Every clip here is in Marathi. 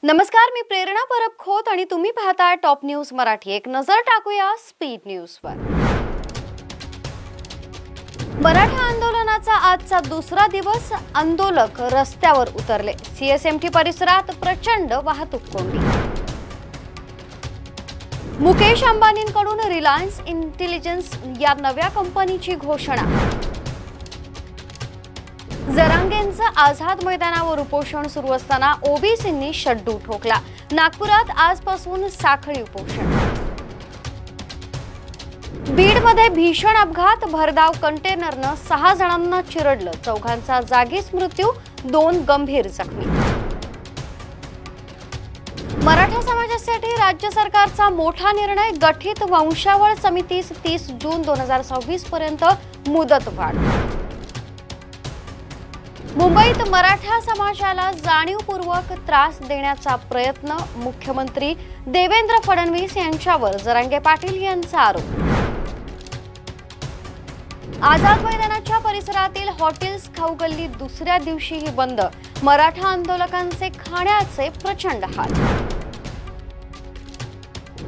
नमस्कार, मी प्रेरणा परब खोत आणि तुम्ही पाहताय टॉप न्यूज मराठी। एक नजर टाकूया स्पीड न्यूजवर। मराठा आंदोलनाचा आजचा दुसरा दिवस, आंदोलक रस्त्यावर उतरले। सीएसएमटी परिसरात प्रचंड वाहतूक कोंडी। मुकेश अंबानींकडून रिलायन्स इंटेलिजन्स या नव्या कंपनीची घोषणा। जरांगेंचं आझाद मैदानावर उपोषण सुरू असताना ओबीसींनी शड्डू ठोकला। नागपुरात आजपासून साखळी उपोषण। बीडमध्ये भीषण अपघात, भरधाव कंटेनरनं 6 जणांना चिरडलं। 4 जागीच मृत्यू, 2 गंभीर जखमी। मराठा समाजासाठी राज्य सरकारचा मोठा निर्णय, गठीत वंशावळ समितीस 30 जून 2026 पर्यंत मुदतवाढ। मुंबईत मराठा समाजाला जाणीवपूर्वक त्रास देण्याचा प्रयत्न, मुख्यमंत्री देवेंद्र फडणवीस यांच्यावर जरांगे पाटील यांचा आरोप। आझाद मैदानाच्या परिसरातील हॉटेल्स, खाऊगल्ली दुसऱ्या दिवशीही बंद। मराठा आंदोलकांचे खाण्याचे प्रचंड हाल।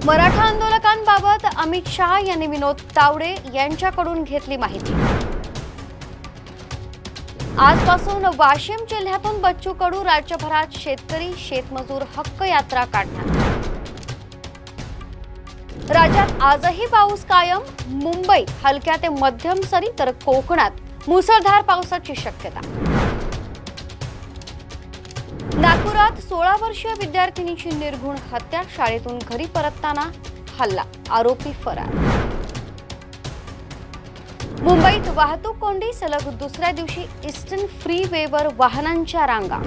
मराठा आंदोलकांबाबत अमित शहा यांनी विनोद तावडे यांच्याकडून घेतली माहिती। आजपासून वाशिम जिल्ह्यातून बच्चू कडू राज्यभरात शेतकरी शेतमजूर हक्क यात्रा काढणार। राज्यात आजही पाऊस कायम, मुंबई हलक्या ते मध्यम सरी तर कोकणात मुसळधार पावसाची शक्यता। नागपुरात 16 वर्षीय विद्यार्थिनीची निर्घृण हत्या, शाळेतून घरी परतताना हल्ला, आरोपी फरार। मुंबईत वाहतूक कोंडी, सलग दुसऱ्या दिवशी ईस्टर्न फ्रीवेवर वाहनांच्या रांगा।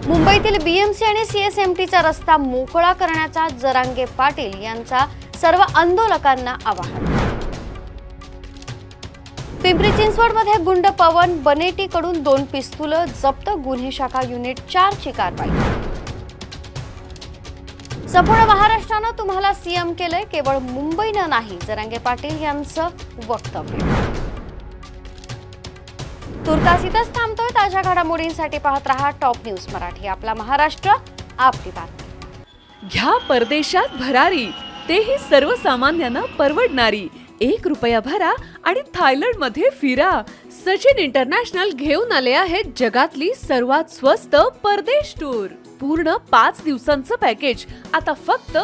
मुंबईतील बीएमसी आणि सीएसएमटीचा रस्ता मोकळा करण्याचा जरांगे पाटील यांचा सर्व आंदोलकांना आवाहन। पिंपरी चिंचवडमध्ये गुंड पवन बनेटीकडून 2 पिस्तूल जप्त, गुन्हे शाखा युनिट 4 ची कारवाई। संपूर्ण महाराष्ट्रानं तुम्हाला सीएम केलंय, केवळ मुंबईनं नाही, जरांगे पाटील यांचं वक्तव्य। तुर्तास इथंच थांबतोय। ताज्या घडामोडींसाठी पाहत रहा टॉप न्यूज मराठी। आपला महाराष्ट्र, आपली बातमी। घ्या परदेशात भरारी, तेही सर्वसामान्यांना परवडणारी। 1 रुपया भरा आणि थायलंडमध्ये फिरा। सचिन इंटरनॅशनल घेऊन आले आहेत जगातली सर्वात स्वस्त परदेश टूर। पूर्ण 5 दिवसांचं पॅकेज आता फक्त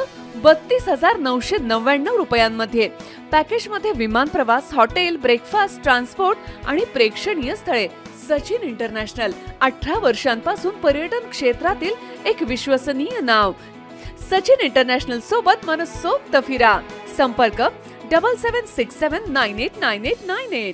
32,999 रुपयांमध्ये। पॅकेजमध्ये विमान प्रवास, हॉटेल, ब्रेकफास्ट, ट्रान्सपोर्ट आणि प्रेक्षणीय स्थळे। सचिन इंटरनॅशनल 18 वर्षांपासून पर्यटन क्षेत्रातील एक विश्वसनीय नाव। सचिन इंटरनॅशनल सोबत मनसोक्त फिरा। संपर्क 7767989898।